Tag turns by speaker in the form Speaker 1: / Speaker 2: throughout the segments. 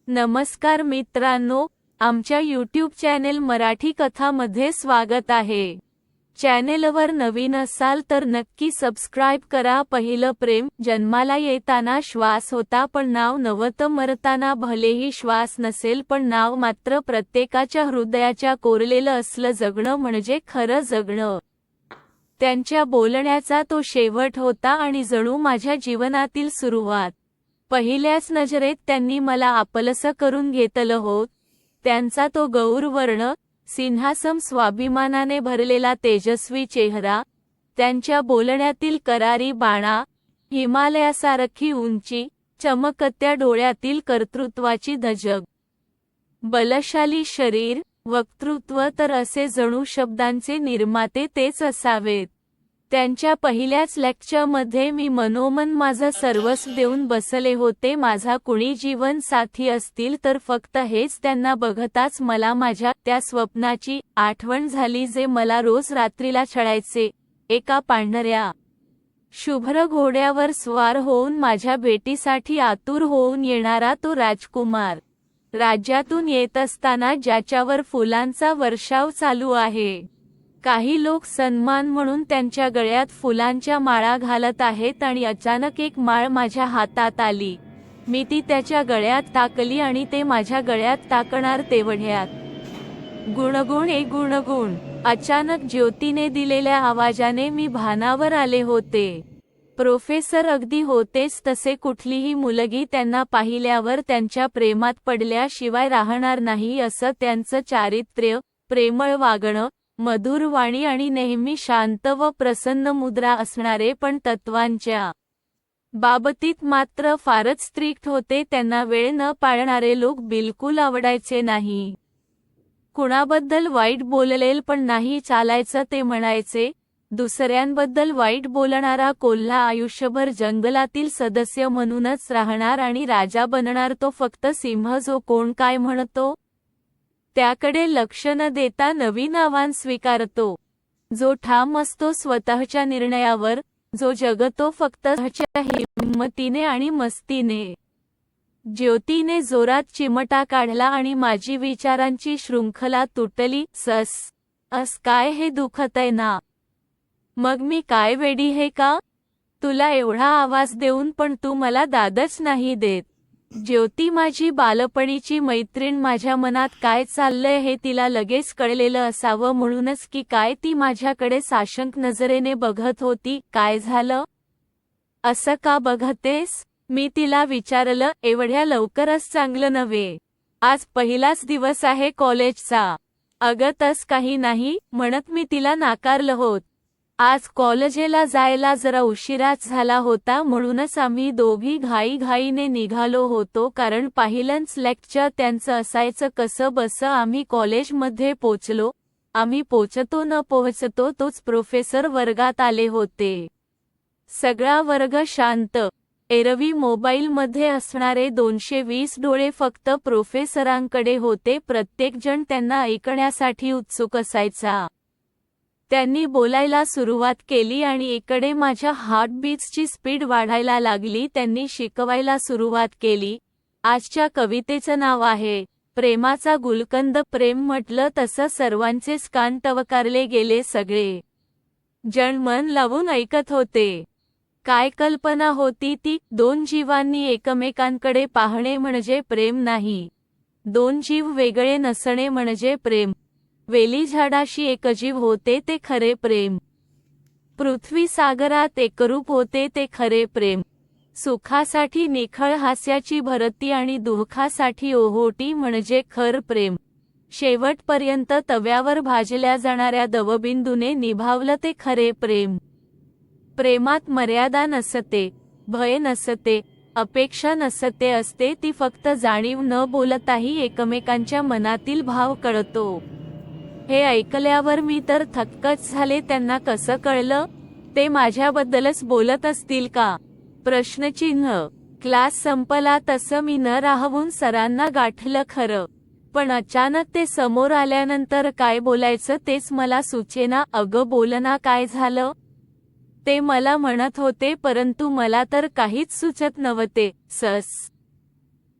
Speaker 1: नमस्कार मित्रांनो, आमच्या यूट्यूब चॅनेल मराठी कथामध्ये स्वागत आहे। चॅनेलवर नवीन असाल तर नक्की सबस्क्राइब करा। पहिलं प्रेम। जन्माला येताना श्वास होता पण नाव नव्हतं, मरताना भलेही श्वास नसेल पण नाव मात्र प्रत्येकाच्या हृदयाच्या कोरलेलं असलं। जगणं म्हणजे खरं जगणं। त्यांच्या बोलण्याचा तो शेवट होता आणि जणू माझ्या जीवनातील सुरुवात। पहिल्याच नजरेत त्यांनी मला आपलंसं करून घेतलं होत। त्यांचा तो गौरवर्ण, सिंहासम स्वाभिमानाने भरलेला तेजस्वी चेहरा, त्यांच्या बोलण्यातील करारी बाणा, हिमालयासारखी उंची, चमकत्या डोळ्यातील कर्तृत्वाची धजग, बलशाली शरीर, वक्तृत्व तर असे जणू शब्दांचे निर्माते तेच असावेत। त्यांच्या पहिल्याच लेक्चरमध्ये मी मनोमन माझं सर्वस्व देऊन बसले होते। माझा कुणी जीवन साथी असतील तर फक्त हेच। त्यांना बघताच मला माझ्या त्या स्वप्नाची आठवण झाली जे मला रोज रात्रीला छळायचे। एका पांढऱ्या शुभ्र घोड्यावर स्वार होऊन माझ्या भेटीसाठी आतुर होऊन येणारा तो राजकुमार, राज्यातून येत असताना ज्याच्यावर फुलांचा वर्षाव चालू आहे। काही लोक सन्मान म्हणून त्यांच्या गळ्यात फुलांच्या माळा घालत आहेत आणि अचानक एक माळ माझ्या हातात आली। मी ती त्याच्या गळ्यात टाकली आणि ते माझ्या गळ्यात टाकणार तेवढ्यात गुणगुण एक गुणगुण। अचानक ज्योतीने दिलेल्या आवाजाने मी भानावर आले होते। प्रोफेसर अगदी होतेच तसे। कुठलीही मुलगी त्यांना पाहिल्यावर त्यांच्या प्रेमात पडल्याशिवाय राहणार नाही असं त्यांचं चारित्र्य, प्रेमळ वागणं, मधुर वाणी आणि नेहमी शांत व प्रसन्न मुद्रा असणारे, पण तत्वांच्या बाबतीत मात्र फारच स्ट्रिक्ट होते। त्यांना वेळ न पाळणारे लोक बिलकुल आवडायचे नाही। कुणाबद्दल वाईट बोललेल पण नाही चालायचं ते म्हणायचे। दुसऱ्यांबद्दल वाईट बोलणारा कोल्हा आयुष्यभर जंगलातील सदस्य म्हणूनच राहणार आणि राजा बनणार तो फक्त सिंह जो कोण काय म्हणतो त्याकडे लक्ष न देता नवीन आव्हान स्वीकारतो, जो ठाम असतो स्वतःच्या निर्णयावर, जो जगतो फक्त स्वतःच्या हिम्मतीने आणि मस्तीने। ज्योतीने जोरात चिमटा काढला आणि माझी विचारांची शृंखला तुटली। अस काय हे दुखतंय ना? मग मी काय वेडी हे का? तुला एवढा आवाज देऊन पण तू मला दादच नाही देत। ज्योती माझी बालपणीची मैत्रीण। माझ्या मनात काय चाललंय हे तिला लगेच कळलेलं असावं म्हणूनच की काय ती माझ्याकडे साशंक नजरेने बघत होती। काय झालं? असं का बघतेस? मी तिला विचारलं। एवढ्या लवकरच चांगलं नव्हे, आज पहिलाच दिवस आहे कॉलेजचा। अगं तस काही नाही म्हणत मी तिला नाकारलं होत। आज कॉलेजला जायला जरा उशिराच झाला होता म्हणूनच आम्ही दोघी घाईघाईने निघालो होतो, कारण पहिलंच लेक्चर त्यांचं असायचं। कसं बसं आम्ही कॉलेजमध्ये पोचलो। आम्ही पोचतो न पोहोचतो तोच प्रोफेसर वर्गात आले होते। सगळा वर्ग शांत। एरवी मोबाईलमध्ये असणारे 220 डोळे फक्त प्रोफेसरांकडे होते। प्रत्येक जण त्यांना ऐकण्यासाठी उत्सुक असायचा। त्यांनी बोलायला सुरुवात केली आणि इकडे माझ्या हार्टबीट्सची स्पीड वाढायला लागली। त्यांनी शिकवायला सुरुवात केली। आजच्या कवितेचं नाव आहे प्रेमाचा गुलकंद। प्रेम म्हटलं तसं सर्वांचेच कान टवकारले गेले। सगळे जण मन लावून ऐकत होते। काय कल्पना होती ती? दोन जीवांनी एकमेकांकडे पाहणे म्हणजे प्रेम नाही। दोन जीव वेगळे नसणे म्हणजे प्रेम। वेली झाडाशी एकजीव होते ते खरे प्रेम। पृथ्वी सागरात एकरूप होते ते खरे प्रेम। सुखासाठी निखळ हास्याची भरती आणि दुःखासाठी ओहोटी म्हणजे खर प्रेम। शेवटपर्यंत तव्यावर भाजल्या जाणाऱ्या दवबिंदूने निभावलं ते खरे प्रेम। प्रेमात मर्यादा नसते, भय नसते, अपेक्षा नसते, असते ती फक्त जाणीव। न बोलताही एकमेकांच्या मनातील भाव कळतो। हे ऐकल्यावर मी तर थक्कच झाले। त्यांना कसं कळलं? ते माझ्याबद्दलच बोलत असतील का? प्रश्नचिन्ह। क्लास संपला तसं मी न राहवून सरांना गाठलं खरं, पण अचानक ते समोर आल्यानंतर काय बोलायचं तेच मला सुचेना। अगं बोलना, काय झालं? ते मला म्हणत होते परंतु मला तर काहीच सुचत नव्हते।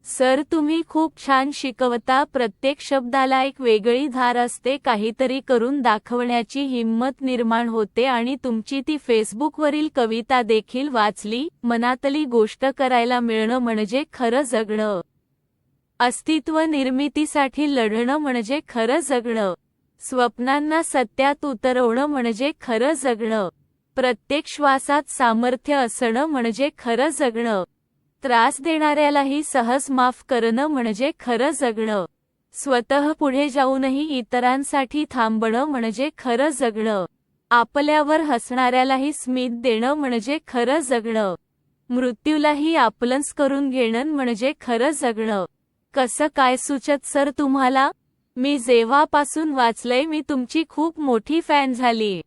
Speaker 1: सर तुम्ही खूप छान शिकवता. प्रत्येक शब्दाला एक वेगळी धार असते, काहीतरी करून दाखवण्याची हिंमत निर्माण होते. आणि तुमची ती फेसबुकवरील कविता देखील वाचली. मनातली गोष्ट करायला मिळणं म्हणजे खरं जगणं. अस्तित्व निर्मितीसाठी लढणं म्हणजे खरं जगणं. स्वप्नांना सत्यात उतरवणं म्हणजे खरं जगणं. प्रत्येक श्वासात सामर्थ्य असणं म्हणजे खरं जगणं. त्रास देणाऱ्यालाही सहज माफ करणं म्हणजे खरं जगणं. स्वतः पुढे जाऊनही इतरांसाठी थांबणं म्हणजे खरं जगणं. आपल्यावर हसणाऱ्यालाही स्मित देणं म्हणजे खरं जगणं. मृत्यूलाही आपलंच करून घेणं म्हणजे खरं जगणं. कसं काय सुचत सर तुम्हाला? मी जेव्हापासून वाचलंय मी तुमची खूप मोठी फॅन झालीय.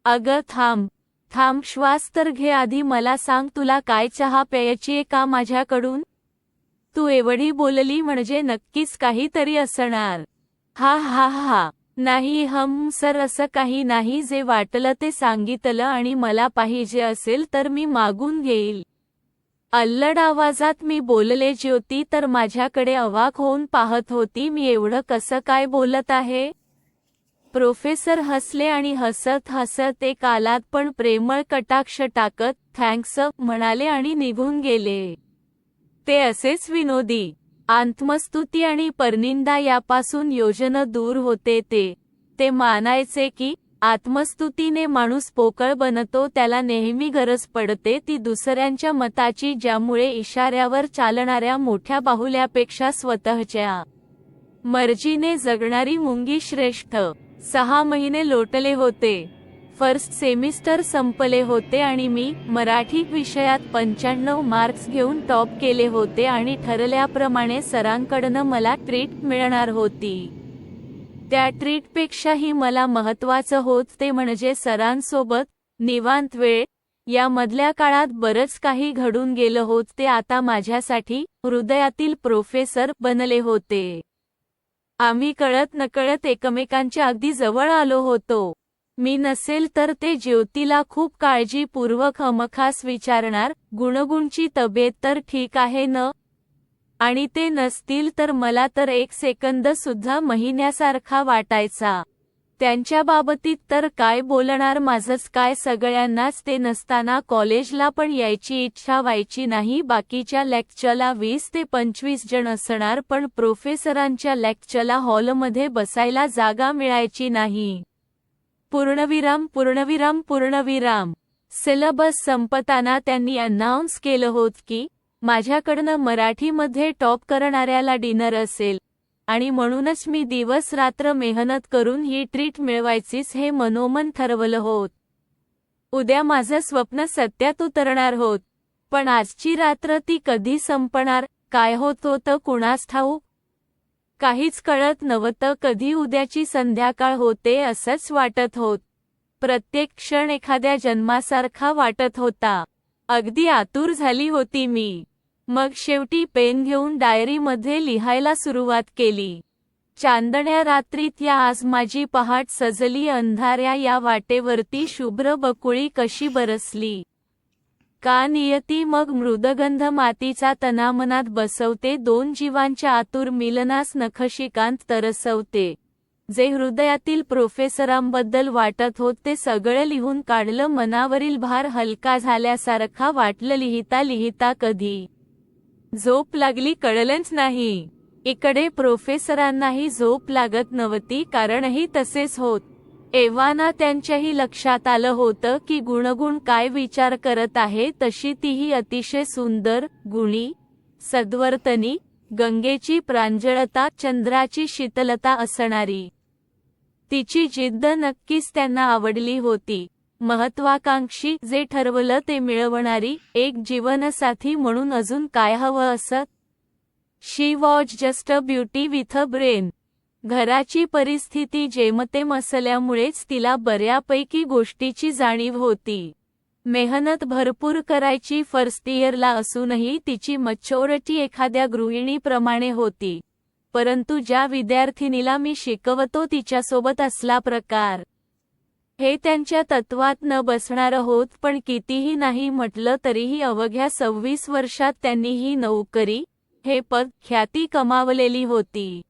Speaker 1: अगं थांब थांब, श्वास तर घे आधी. मला सांग, तुला काय चहा प्यायचीय का माझ्याकडून? तू एवढी बोलली म्हणजे नक्कीच काहीतरी असणार. हा हा हा. नाही सर, असं काही नाही. जे वाटलं ते सांगितलं आणि मला पाहिजे असेल तर मी मागून घेईल. अल्लड आवाजात मी बोलले. ज्योती तर माझ्याकडे अवाक होऊन पाहत होती. मी एवढं कसं काय बोलत आहे? प्रोफेसर हसले आणि हसत हसत एक आलात पण प्रेमळ कटाक्ष टाकत थँक्स म्हणाले आणि निघून गेले. ते असेच विनोदी. आत्मस्तुती आणि परनिंदा यापासून योजनं दूर होते. ते मानायचे की आत्मस्तुतीने माणूस पोकळ बनतो. त्याला नेहमी गरज पडते ती दुसऱ्यांच्या मताची, ज्यामुळे इशाऱ्यावर चालणाऱ्या मोठ्या बाहुल्यापेक्षा स्वतःच्या मर्जीने जगणारी मुंगी श्रेष्ठ. 6 महिने लोटले होते. फर्स्ट सेमिस्टर संपले होते आणि मी मराठी विषयात 95 मार्क्स घेऊन टॉप केले होते आणि ठरल्याप्रमाणे सरांकडनं मला ट्रीट मिळणार होती. त्या ट्रीटपेक्षाही मला महत्त्वाचं होत ते म्हणजे सरांसोबत निवांत वेळ. या मधल्या काळात बरंच काही घडून गेलं होत. ते आता माझ्यासाठी हृदयातील प्रोफेसर बनले होते. आम्ही कळत नकळत एकमेकांच्या अगदी जवळ आलो होतो. मी नसेल तर ते ज्योतीला खूप काळजीपूर्वक हमखास विचारणार, गुणगुणची तब्येत तर ठीक आहे न? आणि ते नसतील तर मला तर एक सेकंद सुद्धा महिन्यासारखा वाटायचा. त्यांच्या बाबतीत तर काय बोलणार, माझंच काय. सगळ्यांनाच ते नसताना कॉलेजला पण यायची इच्छा व्हायची नाही. बाकीच्या लेक्चरला 20 ते 25 जण असणार, पण प्रोफेसरांच्या लेक्चरला हॉलमध्ये बसायला जागा मिळायची नाही. पूर्णविराम पूर्णविराम पूर्णविराम. सिलेबस संपताना त्यांनी अनाउन्स केलं होत की माझ्याकडनं मराठीमध्ये टॉप करणाऱ्याला डिनर असेल. आणि म्हणूनच मी दिवस रात्र मेहनत करून ही ट्रीट मिळवायचीच हे मनोमन ठरवलं होत. उद्या माझं स्वप्न सत्यात उतरणार होत. पण आजची रात्र ती कधी संपणार, काय होत होतं कुणास ठाऊक. काहीच कळत नव्हतं. कधी उद्याची संध्याकाळ होते असंच वाटत होत. प्रत्येक क्षण एखाद्या जन्मासारखा वाटत होता. अगदी आतुर झाली होती मी. मग शेवटी पेन घेऊन डायरीमध्ये लिहायला सुरुवात केली. चांदण्या रात्रीत या आज माझी पहाट सजली. अंधाऱ्या या वाटेवरती शुभ्र बकुळी कशी बरसली. का नियती मग मृदगंध मातीचा तनामनात बसवते. 2 जीवांच्या आतुर मिलनास नखशिकांत तरसवते. जे हृदयातील प्रोफेसरांबद्दल वाटत होत ते सगळं लिहून काढलं. मनावरील भार हलका झाल्यासारखा वाटलं. लिहिता लिहिता कधी झोप लागली कळलंच नाही. इकडे प्रोफेसरांनाही झोप लागत नव्हती, कारणही तसेच होत. एव्हाना त्यांच्याही लक्षात आलं होतं की गुणगुण काय विचार करत आहे. तशी तीही अतिशय सुंदर, गुणी, सद्वर्तनी, गंगेची प्रांजळता, चंद्राची शीतलता असणारी. तिची जिद्द नक्कीच त्यांना आवडली होती. महत्वाकांक्षी, जे ठरवलं ते मिळवणारी, एक जीवनसाथी म्हणून अजून काय हवं असत. She was just a beauty with a brain. घराची परिस्थिती जेमतेम असल्यामुळेच तिला बऱ्यापैकी गोष्टीची जाणीव होती. मेहनत भरपूर करायची. फर्स्ट इयरला असूनही तिची मॅच्युरिटी एखाद्या गृहिणीप्रमाणे होती. परंतु ज्या विद्यार्थिनीला मी शिकवतो तिच्यासोबत असला प्रकार, हे त्यांच्या तत्वात न बसणारं होत. पण कितीही नाही म्हटलं तरीही अवघ्या 26 वर्षात त्यांनी ही नोकरी, हे पद ख्याती कमावलेली होती.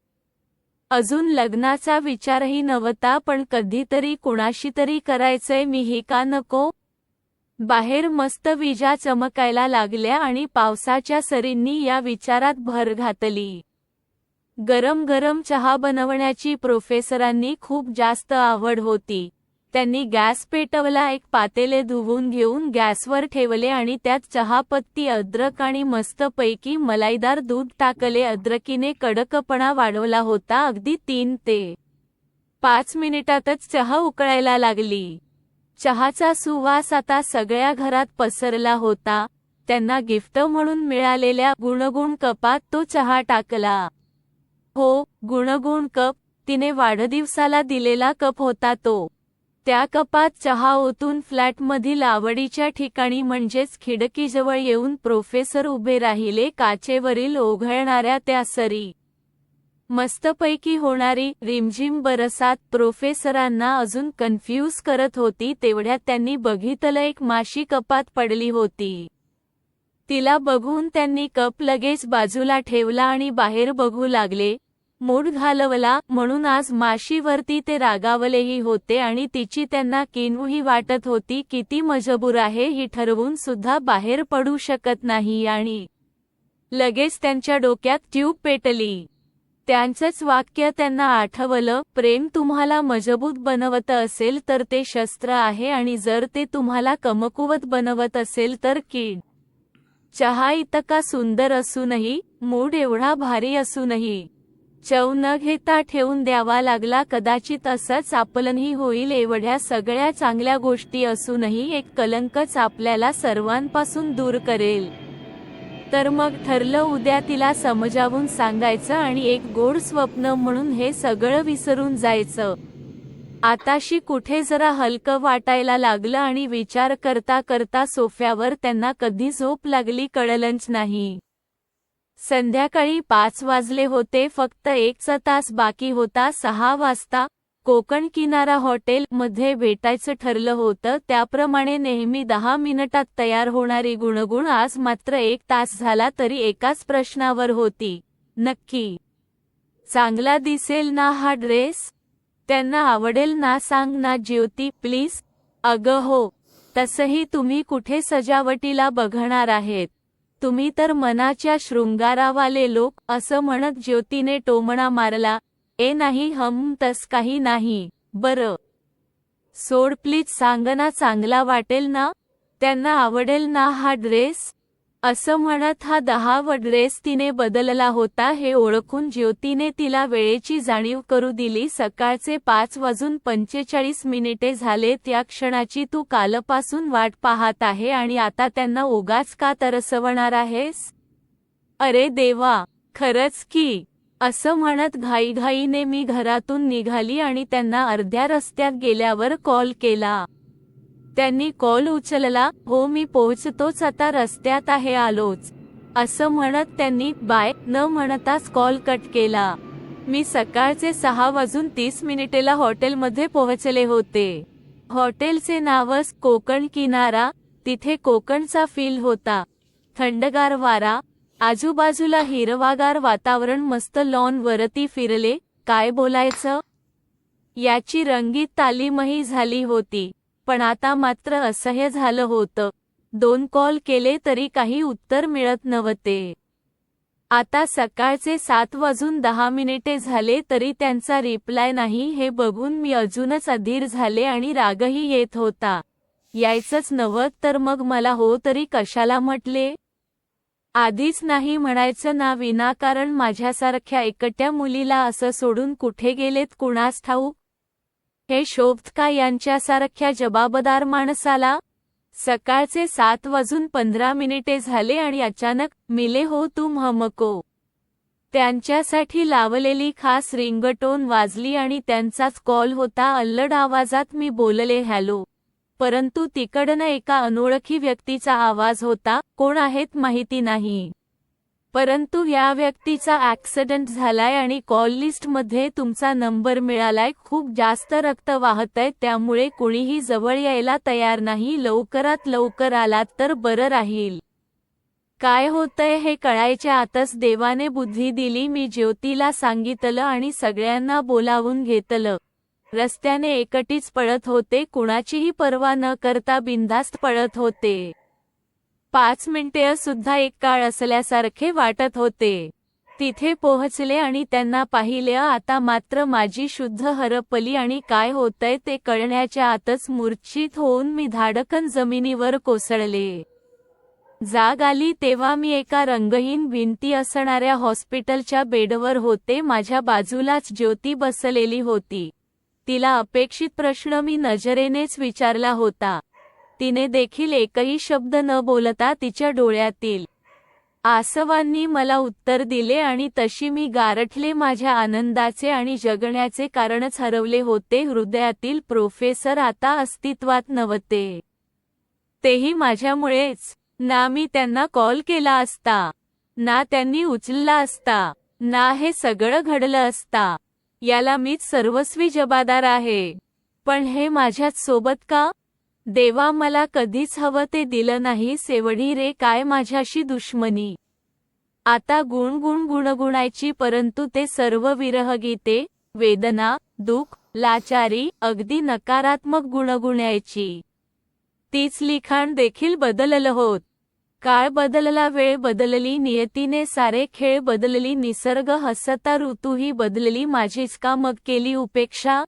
Speaker 1: अजून लग्नाचा विचारही नव्हता, पण कधीतरी कुणाशी तरी करायचंय मीही, का नको? बाहेर मस्त विजा चमकायला लागल्या आणि पावसाच्या सरींनी या विचारात भर घातली. गरम गरम चहा बनवण्याची प्रोफेसरांनी खूप जास्त आवड होती. त्यांनी गॅस पेटवला, एक पातेले धुवून घेऊन गॅसवर ठेवले आणि त्यात चहापत्ती, अद्रक आणि मस्तपैकी मलाईदार दूध टाकले. अद्रकीने कडकपणा वाढवला होता. अगदी 3 ते 5 मिनिटातच चहा उकळायला लागली. चहाचा सुवास आता सगळ्या घरात पसरला होता. त्यांना गिफ्ट म्हणून मिळालेल्या गुणगुण कपात तो चहा टाकला. हो, गुणगुण कप. तिने वाढदिवसाला दिलेला कप होता तो. त्या कपात चहा ओतून फ्लॅटमधील आवडीच्या ठिकाणी म्हणजेच खिडकीजवळ येऊन प्रोफेसर उभे राहिले. काचेवरील ओघळणाऱ्या त्या सरी, मस्तपैकी होणारी रिमझिम बरसात प्रोफेसरांना अजून कन्फ्यूज करत होती. तेवढ्यात त्यांनी बघितलं, एक माशी कपात पडली होती. तिला बघून त्यांनी कप लगेच बाजूला ठेवला आणि बाहेर बघू लागले. मूड घालवला म्हणून आज माशीवरती ते रागावलेही होते आणि तिची त्यांना किणवही वाटत होती. किती मजबूर आहे ही ठरवून सुद्धा बाहेर पडू शकत नाही. आणि लगेच त्यांच्या डोक्यात ट्यूब पेटली. त्यांचंच वाक्य त्यांना आठवलं, प्रेम तुम्हाला मजबूत बनवत असेल तर ते शस्त्र आहे, आणि जर ते तुम्हाला कमकुवत बनवत असेल तर कीड. चहा इतका सुंदर असूनही, मूड एवढा भारी असूनही चव न घेता ठेवून द्यावा लागला. कदाचित असंच आपलंही होईल. एवढ्या सगळ्या चांगल्या गोष्टी असूनही एक कलंकच आपल्याला सर्वांपासून दूर करेल. तर मग ठरलं, उद्या तिला समजावून सांगायचं आणि एक गोड स्वप्न म्हणून हे सगळं विसरून जायचं. आताशी कुठे जरा हलकं वाटायला लागलं आणि विचार करता करता सोफ्यावर त्यांना कधी झोप लागली कळलंच नाही. संध्याकाळी 5 वाजले होते. फक्त 1 तास बाकी होता. 6 वाजता कोकण किनारा हॉटेल मध्ये भेटायचं ठरलं होतं. त्याप्रमाणे नेहमी 10 मिनिटात तयार होणारी गुणगुण आज मात्र 1 तास झाला तरी एकाच प्रश्नावर होती, नक्की चांगला दिसेल ना हा ड्रेस? त्यांना आवडेल ना? सांग ना ज्योती प्लीज. अगं हो, तसंही तुम्ही कुठे सजावटीला बघणार आहेत, तुम्ही तर मनाच्या शृंगारावाले लोक, असं म्हणत ज्योतीने टोमणा मारला. ए नाही तस काही नाही. बरं सोड प्लीज, सांग ना, चांगला वाटेल ना? त्यांना आवडेल ना हा ड्रेस? असं म्हणत हा 10वा ड्रेस तिने बदलला होता हे ओळखून ज्योतीने तिला वेळेची जाणीव करू दिली. सकाळचे 5:45 झाले. त्या क्षणाची तू कालपासून वाट पाहत आहे आणि आता त्यांना उगाच का तरसवणार आहेस? अरे देवा, खरंच की. असं म्हणत घाईघाईने मी घरातून निघाली आणि त्यांना अर्ध्या रस्त्यात गेल्यावर कॉल केला. त्यांनी कॉल उचलला. हो मी पोहोचतोच, आता रस्त्यात आहे, आलोच, असं म्हणत त्यांनी बाय न म्हणताच कॉल कट केला. मी सकाळचे 6:30 हॉटेलमध्ये पोहोचले होते. हॉटेलचे नावच कोकण किनारा. तिथे कोकणचा फील होता. थंडगार वारा, आजूबाजूला हिरवागार वातावरण, मस्त लॉन वरती फिरले. काय बोलायचं याची रंगीत तालीमही झाली होती. पण आता मात्र असह्य झालं होतं. 2 कॉल केले तरी काही उत्तर मिळत नव्हते. आता सकाळचे 7:10 झाले तरी त्यांचा रिप्लाय नाही. हे बघून मी अजूनच अधीर झाले आणि रागही येत होता. यायचंच नव्हतं तर मग मला हो तरी कशाला म्हटले? आधीच नाही म्हणायचं ना विनाकारण. माझ्यासारख्या एकट्या मुलीला असं सोडून कुठे गेलेत कुणास ठाऊक? हे शोभत का यांच्यासारख्या जबाबदार माणसाला? सकाळचे 7:15 झाले आणि अचानक मिले हो तुम हमको. त्यांच्यासाठी लावलेली खास रिंगटोन वाजली आणि त्यांचाच कॉल होता. अल्लड आवाजात मी बोलले हॅलो, परंतु तिकडनं एका अनोळखी व्यक्तीचा आवाज होता. कोण आहेत माहिती नाही, परंतु या व्यक्तीचा ॲक्सिडेंट झालाय आणि कॉल लिस्टमध्ये तुमचा नंबर मिळालाय. खूप जास्त रक्त वाहतंय, त्यामुळे कुणीही जवळ यायला तयार नाही. लवकरात लवकर आलात तर बरं राहील. काय होतंय हे कळायच्या आतच देवाने बुद्धी दिली. मी ज्योतीला सांगितलं आणि सगळ्यांना बोलावून घेतलं. रस्त्याने एकटीच पळत होते, कुणाचीही पर्वा न करता बिनधास्त पळत होते. 5 मिनिटे सुद्धा एक काळ असल्यासारखे वाटत होते. तिथे पोहोचले आणि त्यांना पाहिले. आता मात्र माझी शुद्ध हरपली आणि काय होतंय ते कळण्याच्या आतच मूर्छित होऊन मी धाडकन जमिनीवर कोसळले. जाग आली तेव्हा मी एका रंगहीन भिंती असणाऱ्या हॉस्पिटलच्या बेडवर होते. माझ्या बाजूलाच ज्योती बसलेली होती. तिला अपेक्षित प्रश्न मी नजरेनेच विचारला होता. तिने देखील एकही शब्द न बोलता तिच्या डोळ्यातील आसवांनी मला उत्तर दिले आणि तशी मी गारठले. माझ्या आनंदाचे आणि जगण्याचे कारणच हरवले होते. हृदयातील प्रोफेसर आता अस्तित्वात नव्हते. तेही माझ्यामुळेच. ना मी त्यांना कॉल केला असता, ना त्यांनी उचलला असता, ना हे सगळं घडलं असता. याला मीच सर्वस्वी जबाबदार आहे. पण हे माझ्याच सोबत का? देवा, मला कधीच हवं ते दिलं नाहीस. एवढी रे काय माझ्याशी दुश्मनी. आता गुणगुणायची, परंतु ते सर्व विरहगीते, वेदना, दुःख, लाचारी, अगदी नकारात्मक गुणगुणायची. तीच लिखाण देखील बदललं होत. काळ बदलला, वेळ बदलली, नियतीने सारे खेळ बदलली, निसर्ग हसता, ऋतूही बदलली. माझीच का मग केली उपेक्षा?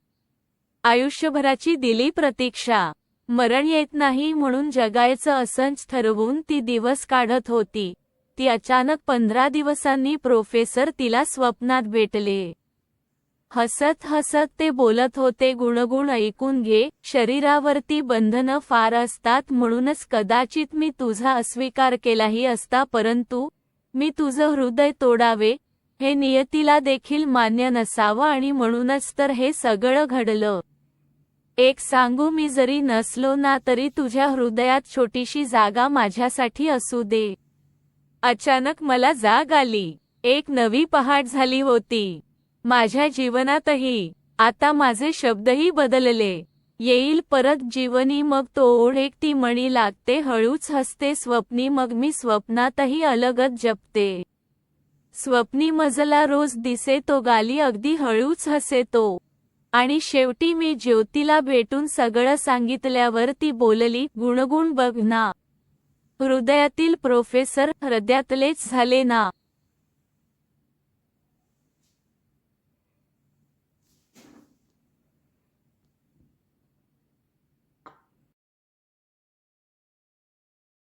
Speaker 1: आयुष्यभराची दिली प्रतीक्षा. मरण येत नाही म्हणून जगायचं असंच ठरवून ती दिवस काढत होती. ती अचानक 15 दिवसांनी प्रोफेसर तिला स्वप्नात भेटले. हसत हसत ते बोलत होते, गुणगुण ऐकून घे. शरीरावरती बंधनं फार असतात, म्हणूनच कदाचित मी तुझा अस्वीकार केलाही असता, परंतु मी तुझं हृदय तोडावे हे नियतीला देखील मान्य नसावं आणि म्हणूनच तर हे सगळं घडलं. एक सांगू, मी जरी नसलो ना तरी तुझ्या हृदयात छोटीशी जागा माझ्यासाठी असू दे. अचानक मला जाग आली. एक नवी पहाट झाली होती माझ्या जीवनातही. आता माझे शब्दही बदलले. येईल परत जीवनी, मग तो ओढ एकटी मणी लागते. हळूच हसते स्वप्नी, मग मी स्वप्नातही अलगद जपते. स्वप्नी मजला रोज दिसे तो गाली, अगदी हळूच हसे तो. आणि शेवटी मी ज्योतीला भेटून सगळं सांगितल्यावर ती बोलली, गुणगुण बघ ना. हृदयातील प्रोफेसर, हृदयातलेच झाले ना.